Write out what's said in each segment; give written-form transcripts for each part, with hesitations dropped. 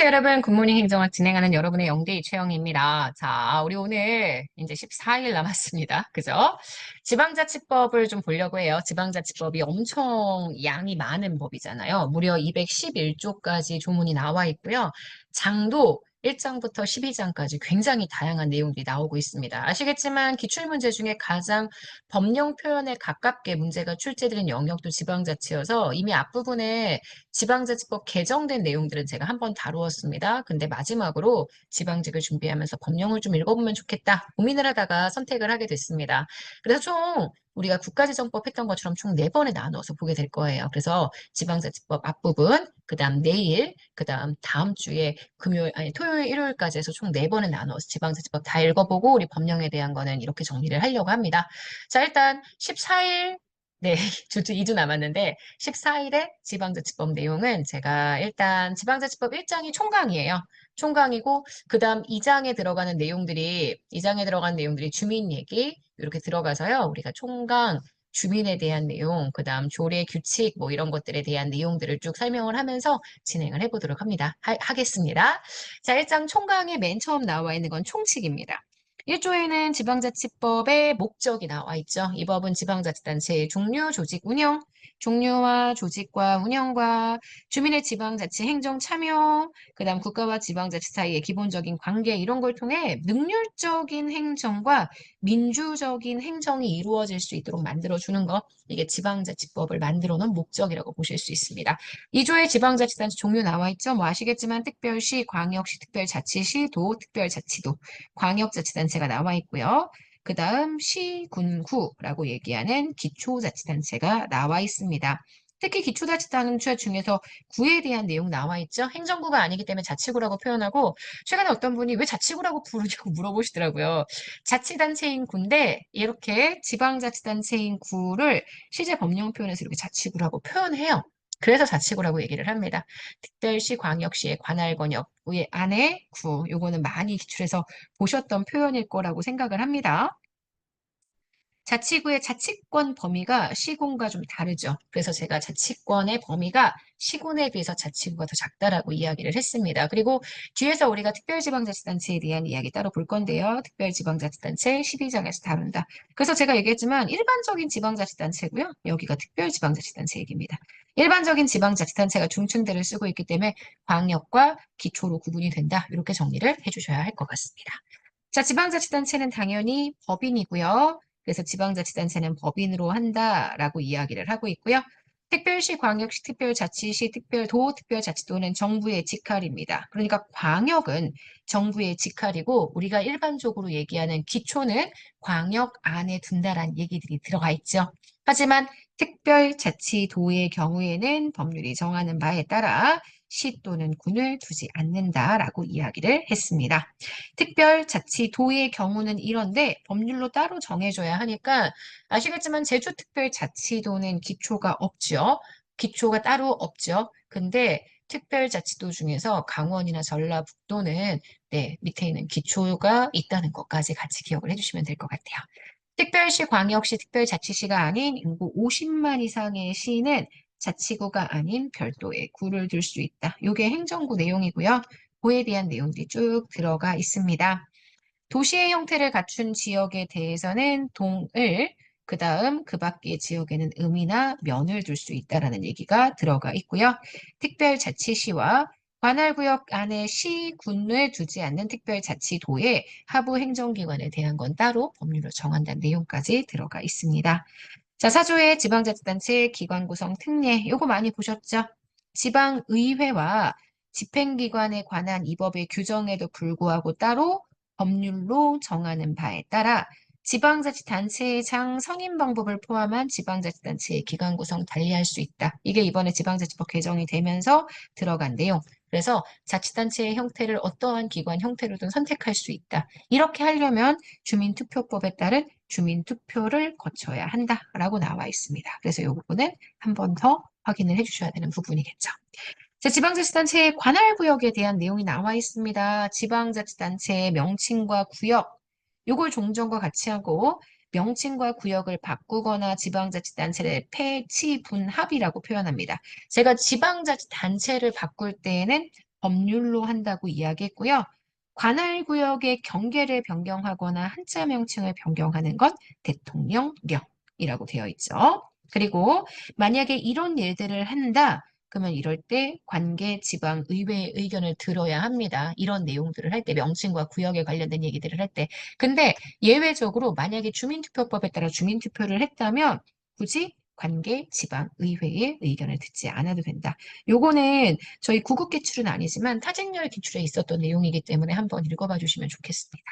안녕하세요, 여러분. 굿모닝 행정학 진행하는 여러분의 영대이 최영입니다. 자, 우리 오늘 이제 14일 남았습니다. 그죠? 지방자치법을 좀 보려고 해요. 지방자치법이 엄청 양이 많은 법이잖아요. 무려 211조까지 조문이 나와 있고요. 장도 1장부터 12장까지 굉장히 다양한 내용들이 나오고 있습니다. 아시겠지만 기출문제 중에 가장 법령 표현에 가깝게 문제가 출제되는 영역도 지방자치여서 이미 앞부분에 지방자치법 개정된 내용들은 제가 한번 다루었습니다. 근데 마지막으로 지방직을 준비하면서 법령을 좀 읽어보면 좋겠다 고민을 하다가 선택을 하게 됐습니다. 그래서 총 우리가 국가지정법 했던 것처럼 총 4번에 나눠서 보게 될 거예요. 그래서 지방자치법 앞부분, 그 다음 내일, 그 다음 다음 주에 금요일, 아니 토요일, 일요일까지 해서 총 4번에 나눠서 지방자치법 다 읽어보고 우리 법령에 대한 거는 이렇게 정리를 하려고 합니다. 자, 일단 14일, 네, 2주 남았는데 14일에 지방자치법 내용은 제가 일단 지방자치법 1장이 총강이에요. 총강이고 그다음 2장에 들어가는 내용들이 주민 얘기 이렇게 들어가서요. 우리가 총강 주민에 대한 내용, 그다음 조례 규칙 뭐 이런 것들에 대한 내용들을 쭉 설명을 하면서 진행을 해보도록 하겠습니다. 자, 1장 총강에 맨 처음 나와 있는 건 총칙입니다. 1조에는 지방자치법의 목적이 나와 있죠. 이 법은 지방자치단체의 종류, 조직, 운영, 종류와 조직과 운영과 주민의 지방자치 행정 참여, 그다음 국가와 지방자치 사이의 기본적인 관계 이런 걸 통해 능률적인 행정과 민주적인 행정이 이루어질 수 있도록 만들어주는 것, 이게 지방자치법을 만들어 놓은 목적이라고 보실 수 있습니다. 2조의 지방자치단체 종류 나와 있죠. 뭐 아시겠지만 특별시, 광역시, 특별자치시, 도, 특별자치도, 광역자치단체가 나와 있고요. 그 다음 시, 군, 구라고 얘기하는 기초자치단체가 나와 있습니다. 특히 기초자치단체 중에서 구에 대한 내용 나와 있죠. 행정구가 아니기 때문에 자치구라고 표현하고 최근에 어떤 분이 왜 자치구라고 부르냐고 물어보시더라고요. 자치단체인 구인데 이렇게 지방자치단체인 구를 시제 법령 표현에서 이렇게 자치구라고 표현해요. 그래서 자치구라고 얘기를 합니다. 특별시, 광역시의 관할 권역의 안에 구, 요거는 많이 기출해서 보셨던 표현일 거라고 생각을 합니다. 자치구의 자치권 범위가 시군과 좀 다르죠. 그래서 제가 자치권의 범위가 시군에 비해서 자치구가 더 작다라고 이야기를 했습니다. 그리고 뒤에서 우리가 특별지방자치단체에 대한 이야기 따로 볼 건데요. 특별지방자치단체 12장에서 다룬다. 그래서 제가 얘기했지만 일반적인 지방자치단체고요. 여기가 특별지방자치단체 얘기입니다. 일반적인 지방자치단체가 중춘대를 쓰고 있기 때문에 광역과 기초로 구분이 된다. 이렇게 정리를 해주셔야 할 것 같습니다. 자, 지방자치단체는 당연히 법인이고요. 그래서 지방자치단체는 법인으로 한다라고 이야기를 하고 있고요. 특별시, 광역시, 특별자치시, 특별도, 특별자치도는 정부의 직할입니다. 그러니까 광역은 정부의 직할이고 우리가 일반적으로 얘기하는 기초는 광역 안에 둔다라는 얘기들이 들어가 있죠. 하지만 특별자치도의 경우에는 법률이 정하는 바에 따라 시 또는 군을 두지 않는다라고 이야기를 했습니다. 특별자치도의 경우는 이런데 법률로 따로 정해줘야 하니까 아시겠지만 제주특별자치도는 기초가 없죠. 기초가 따로 없죠. 근데 특별자치도 중에서 강원이나 전라북도는 네, 밑에 있는 기초가 있다는 것까지 같이 기억을 해주시면 될 것 같아요. 특별시, 광역시, 특별자치시가 아닌 인구 50만 이상의 시는 자치구가 아닌 별도의 구를 둘 수 있다. 이게 행정구 내용이고요. 구에 대한 내용들이 쭉 들어가 있습니다. 도시의 형태를 갖춘 지역에 대해서는 동을, 그 다음 그 밖의 지역에는 음이나 면을 둘 수 있다라는 얘기가 들어가 있고요. 특별자치시와 관할구역 안에 시, 군을 두지 않는 특별자치도의 하부 행정기관에 대한 건 따로 법률로 정한다는 내용까지 들어가 있습니다. 자, 사조의 지방자치단체 기관 구성 특례, 요거 많이 보셨죠? 지방의회와 집행기관에 관한 이 법의 규정에도 불구하고 따로 법률로 정하는 바에 따라 지방자치단체의 장 선임 방법을 포함한 지방자치단체의 기관 구성 달리할 수 있다. 이게 이번에 지방자치법 개정이 되면서 들어간 내용. 그래서 자치단체의 형태를 어떠한 기관 형태로든 선택할 수 있다. 이렇게 하려면 주민투표법에 따른 주민투표를 거쳐야 한다라고 나와 있습니다. 그래서 이 부분은 한 번 더 확인을 해주셔야 되는 부분이겠죠. 자, 지방자치단체의 관할구역에 대한 내용이 나와 있습니다. 지방자치단체의 명칭과 구역, 요걸 종전과 같이 하고 명칭과 구역을 바꾸거나 지방자치단체를 폐지 분합이라고 표현합니다. 제가 지방자치단체를 바꿀 때에는 법률로 한다고 이야기했고요. 관할구역의 경계를 변경하거나 한자 명칭을 변경하는 건 대통령령이라고 되어 있죠. 그리고 만약에 이런 일들을 한다. 그러면 이럴 때 관계 지방 의회의 의견을 들어야 합니다. 이런 내용들을 할 때, 명칭과 구역에 관련된 얘기들을 할 때. 근데 예외적으로 만약에 주민투표법에 따라 주민투표를 했다면 굳이 관계 지방 의회의 의견을 듣지 않아도 된다. 요거는 저희 구급 기출은 아니지만 타쟁렬 기출에 있었던 내용이기 때문에 한번 읽어봐 주시면 좋겠습니다.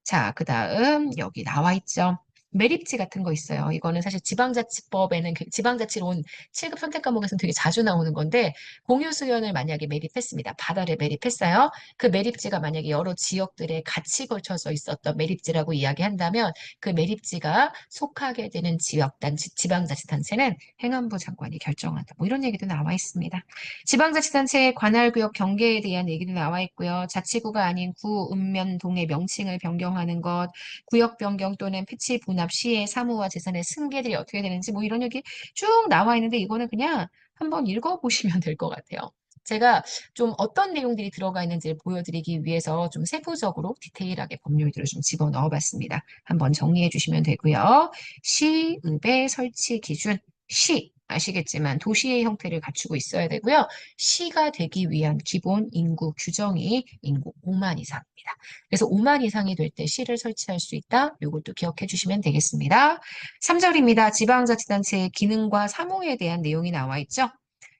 자, 그 다음 여기 나와 있죠. 매립지 같은 거 있어요. 이거는 사실 지방자치법에는 지방자치론 7급 선택 과목에서는 되게 자주 나오는 건데 공유수연을 만약에 매립했습니다. 바다를 매립했어요. 그 매립지가 만약에 여러 지역들에 같이 걸쳐져 있었던 매립지라고 이야기한다면 그 매립지가 속하게 되는 지역단체, 지방자치단체는 행안부 장관이 결정한다. 뭐 이런 얘기도 나와 있습니다. 지방자치단체의 관할구역 경계에 대한 얘기도 나와 있고요. 자치구가 아닌 구, 읍면, 동의 명칭을 변경하는 것, 구역 변경 또는 피치 분합 시의 사무와 재산의 승계들이 어떻게 되는지 뭐 이런 얘기 쭉 나와 있는데 이거는 그냥 한번 읽어보시면 될 것 같아요. 제가 좀 어떤 내용들이 들어가 있는지를 보여드리기 위해서 좀 세부적으로 디테일하게 법률들을 좀 집어넣어 봤습니다. 한번 정리해 주시면 되고요. 시, 읍의 설치 기준, 시, 아시겠지만 도시의 형태를 갖추고 있어야 되고요. 시가 되기 위한 기본 인구 규정이 인구 5만 이상입니다. 그래서 5만 이상이 될 때 시를 설치할 수 있다. 이것도 기억해 주시면 되겠습니다. 3절입니다. 지방자치단체의 기능과 사무에 대한 내용이 나와 있죠.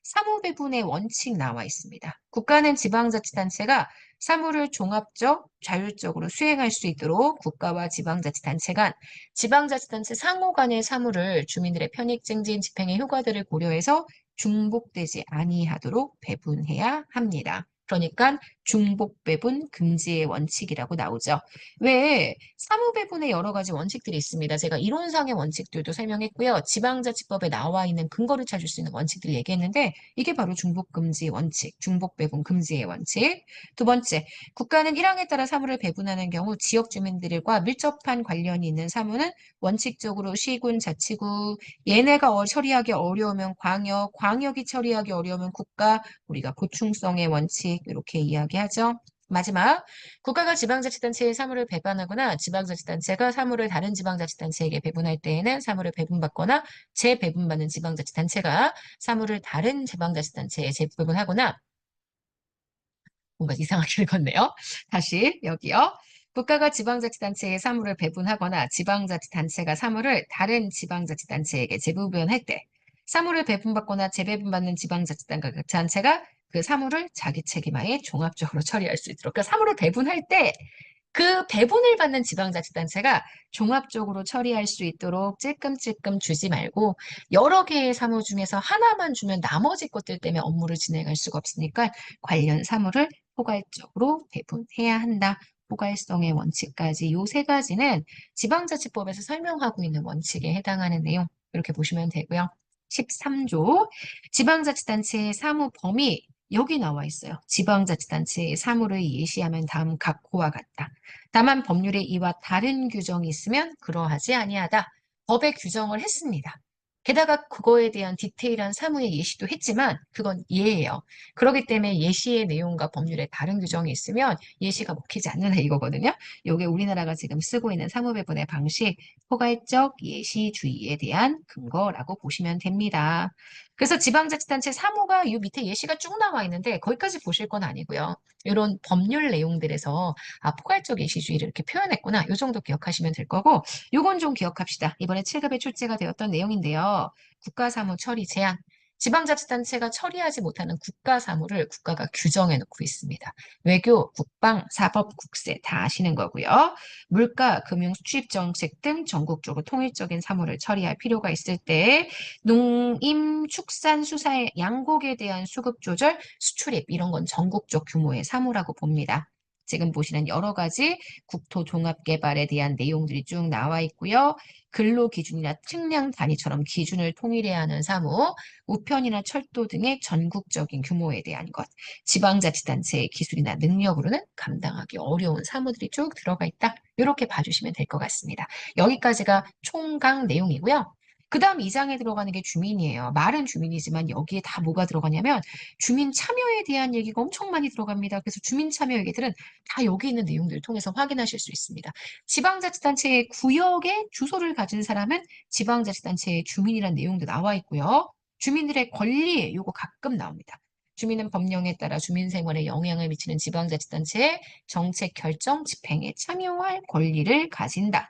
사무 배분의 원칙 나와 있습니다. 국가는 지방자치단체가 사무를 종합적, 자율적으로 수행할 수 있도록 국가와 지방자치단체 간, 지방자치단체 상호 간의 사무를 주민들의 편익 증진 집행의 효과들을 고려해서 중복되지 아니하도록 배분해야 합니다. 그러니까 중복 배분 금지의 원칙이라고 나오죠. 왜 사무 배분에 여러 가지 원칙들이 있습니다. 제가 이론상의 원칙들도 설명했고요. 지방자치법에 나와 있는 근거를 찾을 수 있는 원칙들을 얘기했는데 이게 바로 중복 금지 원칙, 중복 배분 금지의 원칙. 두 번째, 국가는 1항에 따라 사무를 배분하는 경우 지역 주민들과 밀접한 관련이 있는 사무는 원칙적으로 시군, 자치구, 얘네가 처리하기 어려우면 광역, 광역이 처리하기 어려우면 국가, 우리가 보충성의 원칙 이렇게 이야기하죠. 마지막, 국가가 지방자치단체에 사무를 배분하거나 지방자치단체가 사무를 다른 지방자치단체에게 배분할 때에는 사무를 배분받거나 재배분받는 지방자치단체가 사무를 다른 지방자치단체에 재배분하거나 뭔가 이상하게 읽었네요. 다시 여기요. 국가가 지방자치단체에 사무를 배분하거나 지방자치단체가 사무를 다른 지방자치단체에게 재배분할 때 사무를 배분받거나 재배분받는 지방자치단체가 그 사무를 자기 책임하에 종합적으로 처리할 수 있도록 그러니까 사무를 배분할 때 그 배분을 받는 지방자치단체가 종합적으로 처리할 수 있도록 찔끔찔끔 주지 말고 여러 개의 사무 중에서 하나만 주면 나머지 것들 때문에 업무를 진행할 수가 없으니까 관련 사무를 포괄적으로 배분해야 한다. 포괄성의 원칙까지 요 세 가지는 지방자치법에서 설명하고 있는 원칙에 해당하는 내용 이렇게 보시면 되고요. 13조 지방자치단체의 사무 범위 여기 나와 있어요. 지방자치단체의 사무를 예시하면 다음 각호와 같다. 다만 법률에 이와 다른 규정이 있으면 그러하지 아니하다. 법에 규정을 했습니다. 게다가 그거에 대한 디테일한 사무의 예시도 했지만 그건 예예요. 그렇기 때문에 예시의 내용과 법률에 다른 규정이 있으면 예시가 먹히지 않는다 이거거든요. 이게 우리나라가 지금 쓰고 있는 사무배분의 방식, 포괄적 예시주의에 대한 근거라고 보시면 됩니다. 그래서 지방자치단체 사무가 이 밑에 예시가 쭉 나와 있는데 거기까지 보실 건 아니고요. 이런 법률 내용들에서 포괄적 예시주의를 이렇게 표현했구나. 이 정도 기억하시면 될 거고 요건 좀 기억합시다. 이번에 7급에 출제가 되었던 내용인데요. 국가사무 처리 제한. 지방자치단체가 처리하지 못하는 국가사무를 국가가 규정해 놓고 있습니다. 외교, 국방, 사법, 국세 다 아시는 거고요. 물가, 금융, 수출입 정책 등 전국적으로 통일적인 사무를 처리할 필요가 있을 때 농임, 축산, 수사의 양곡에 대한 수급 조절, 수출입 이런 건 전국적 규모의 사무라고 봅니다. 지금 보시는 여러 가지 국토 종합 개발에 대한 내용들이 쭉 나와 있고요. 근로 기준이나 측량 단위처럼 기준을 통일해야 하는 사무, 우편이나 철도 등의 전국적인 규모에 대한 것, 지방자치단체의 기술이나 능력으로는 감당하기 어려운 사무들이 쭉 들어가 있다. 이렇게 봐주시면 될 것 같습니다. 여기까지가 총강 내용이고요. 그다음 2장에 들어가는 게 주민이에요. 말은 주민이지만 여기에 다 뭐가 들어가냐면 주민 참여에 대한 얘기가 엄청 많이 들어갑니다. 그래서 주민 참여 얘기들은 다 여기 있는 내용들을 통해서 확인하실 수 있습니다. 지방자치단체의 구역에 주소를 가진 사람은 지방자치단체의 주민이라는 내용도 나와 있고요. 주민들의 권리, 요거 가끔 나옵니다. 주민은 법령에 따라 주민 생활에 영향을 미치는 지방자치단체의 정책 결정, 집행에 참여할 권리를 가진다.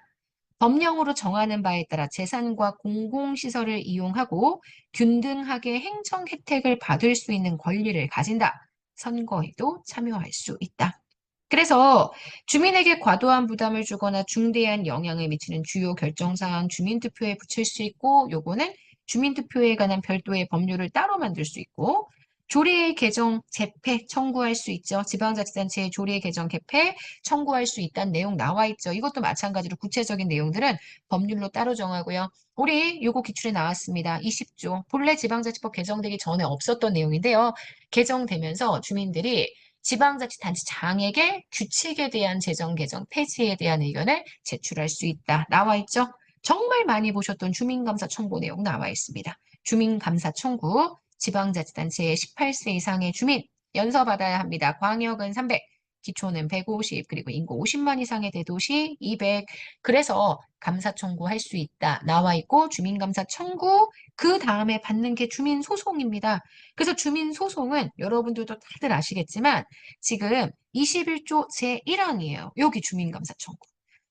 법령으로 정하는 바에 따라 재산과 공공시설을 이용하고 균등하게 행정 혜택을 받을 수 있는 권리를 가진다. 선거에도 참여할 수 있다. 그래서 주민에게 과도한 부담을 주거나 중대한 영향을 미치는 주요 결정사항 주민투표에 붙일 수 있고 요거는 주민투표에 관한 별도의 법률을 따로 만들 수 있고 조례 개정 재패 청구할 수 있죠. 지방자치단체의 조례 개정 개패 청구할 수 있다는 내용 나와 있죠. 이것도 마찬가지로 구체적인 내용들은 법률로 따로 정하고요. 우리 요거 기출에 나왔습니다. 20조. 본래 지방자치법 개정되기 전에 없었던 내용인데요. 개정되면서 주민들이 지방자치단체장에게 규칙에 대한 재정 개정 폐지에 대한 의견을 제출할 수 있다. 나와 있죠? 정말 많이 보셨던 주민감사 청구 내용 나와 있습니다. 주민감사 청구, 지방자치단체의 18세 이상의 주민, 연서받아야 합니다. 광역은 300, 기초는 150, 그리고 인구 50만 이상의 대도시 200. 그래서 감사 청구할 수 있다. 나와 있고 주민감사 청구, 그 다음에 받는 게 주민소송입니다. 그래서 주민소송은 여러분들도 다들 아시겠지만 지금 21조 제1항이에요. 여기 주민감사 청구.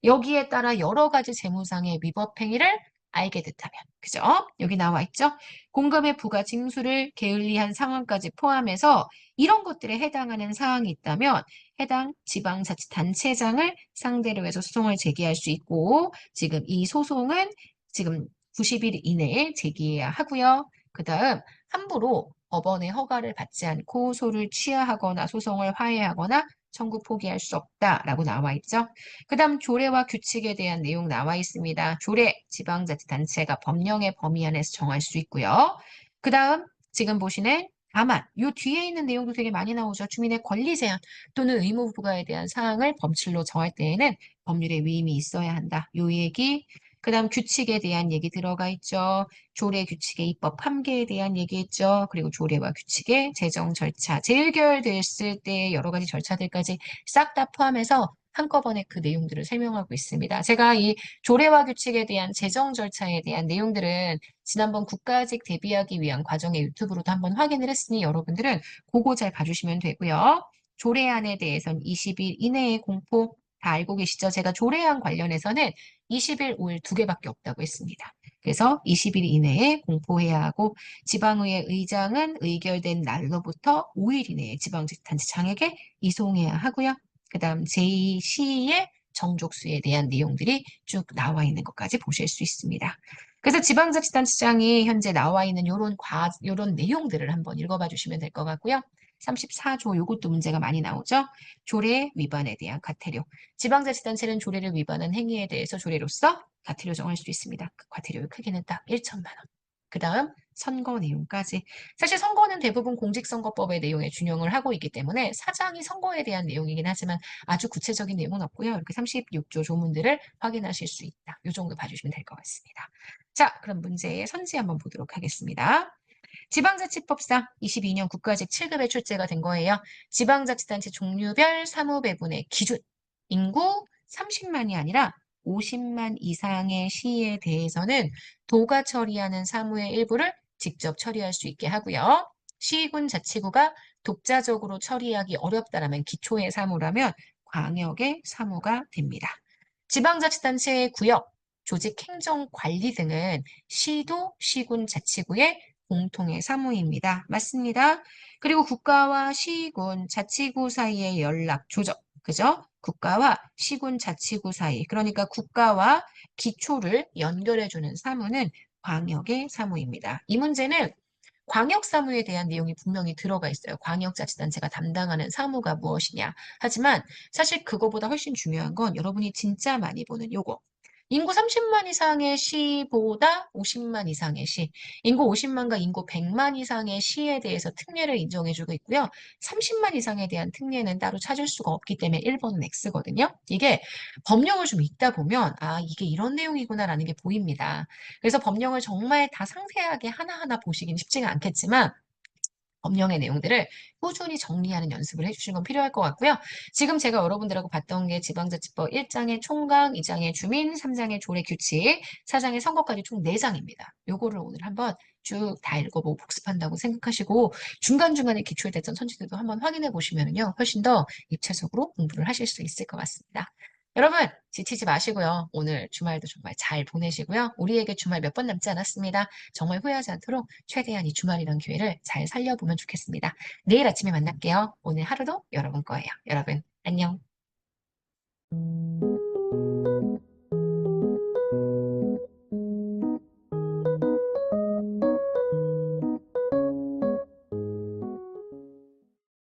여기에 따라 여러 가지 재무상의 위법 행위를 알게 됐다면, 그죠? 여기 나와 있죠? 공금의 부과 징수를 게을리한 상황까지 포함해서 이런 것들에 해당하는 사항이 있다면 해당 지방자치단체장을 상대로 해서 소송을 제기할 수 있고 지금 이 소송은 지금 90일 이내에 제기해야 하고요. 그 다음 함부로 법원의 허가를 받지 않고 소를 취하하거나 소송을 화해하거나 청구 포기할 수 없다라고 나와 있죠. 그 다음 조례와 규칙에 대한 내용 나와 있습니다. 조례, 지방자치단체가 법령의 범위 안에서 정할 수 있고요. 그 다음 지금 보시는 다만 요 뒤에 있는 내용도 되게 많이 나오죠. 주민의 권리 제한 또는 의무 부과에 대한 사항을 법률로 정할 때에는 법률의 위임이 있어야 한다. 요 얘기. 그 다음 규칙에 대한 얘기 들어가 있죠. 조례 규칙의 입법 함계에 대한 얘기 있죠. 그리고 조례와 규칙의 제정 절차, 재의결됐을 때 여러 가지 절차들까지 싹 다 포함해서 한꺼번에 그 내용들을 설명하고 있습니다. 제가 이 조례와 규칙에 대한 제정 절차에 대한 내용들은 지난번 국가직 대비하기 위한 과정의 유튜브로도 한번 확인을 했으니 여러분들은 그거 잘 봐주시면 되고요. 조례안에 대해서는 20일 이내에 공포 다 알고 계시죠? 제가 조례안 관련해서는 20일, 5일 두 개밖에 없다고 했습니다. 그래서 20일 이내에 공포해야 하고 지방의회 의장은 의결된 날로부터 5일 이내에 지방자치단체장에게 이송해야 하고요. 그 다음 제2시의 정족수에 대한 내용들이 쭉 나와 있는 것까지 보실 수 있습니다. 그래서 지방자치단체장이 현재 나와 있는 요런 내용들을 한번 읽어봐 주시면 될 것 같고요. 34조 요것도 문제가 많이 나오죠. 조례 위반에 대한 과태료. 지방자치단체는 조례를 위반한 행위에 대해서 조례로서 과태료 정할 수 있습니다. 그 과태료의 크기는 딱 1천만 원. 그 다음 선거 내용까지. 사실 선거는 대부분 공직선거법의 내용에 준용을 하고 있기 때문에 사장이 선거에 대한 내용이긴 하지만 아주 구체적인 내용은 없고요. 이렇게 36조 조문들을 확인하실 수 있다. 이 정도 봐주시면 될 것 같습니다. 자, 그럼 문제의 선지 한번 보도록 하겠습니다. 지방자치법상 22년 국가직 7급에 출제가 된 거예요. 지방자치단체 종류별 사무배분의 기준. 인구 30만이 아니라 50만 이상의 시에 대해서는 도가 처리하는 사무의 일부를 직접 처리할 수 있게 하고요. 시군 자치구가 독자적으로 처리하기 어렵다라면 기초의 사무라면 광역의 사무가 됩니다. 지방자치단체의 구역, 조직행정관리 등은 시도, 시군, 자치구의 공통의 사무입니다. 맞습니다. 그리고 국가와 시군, 자치구 사이의 연락, 조정, 그죠? 국가와 시군, 자치구 사이, 그러니까 국가와 기초를 연결해주는 사무는 광역의 사무입니다. 이 문제는 광역사무에 대한 내용이 분명히 들어가 있어요. 광역자치단체가 담당하는 사무가 무엇이냐. 하지만 사실 그거보다 훨씬 중요한 건 여러분이 진짜 많이 보는 요거. 인구 30만 이상의 시보다 50만 이상의 시, 인구 50만과 인구 100만 이상의 시에 대해서 특례를 인정해주고 있고요. 30만 이상에 대한 특례는 따로 찾을 수가 없기 때문에 1번은 X거든요. 이게 법령을 좀 읽다 보면 아, 이게 이런 내용이구나라는 게 보입니다. 그래서 법령을 정말 다 상세하게 하나하나 보시긴 쉽지가 않겠지만 법령의 내용들을 꾸준히 정리하는 연습을 해주시는 건 필요할 것 같고요. 지금 제가 여러분들하고 봤던 게 지방자치법 1장의 총각, 2장의 주민, 3장의 조례 규칙, 4장의 선거까지 총 4장입니다. 요거를 오늘 한번 쭉 다 읽어보고 복습한다고 생각하시고 중간중간에 기출됐던 선지들도 한번 확인해 보시면요. 훨씬 더 입체적으로 공부를 하실 수 있을 것 같습니다. 여러분 지치지 마시고요. 오늘 주말도 정말 잘 보내시고요. 우리에게 주말 몇 번 남지 않았습니다. 정말 후회하지 않도록 최대한 이 주말이란 기회를 잘 살려보면 좋겠습니다. 내일 아침에 만날게요. 오늘 하루도 여러분 거예요. 여러분, 안녕.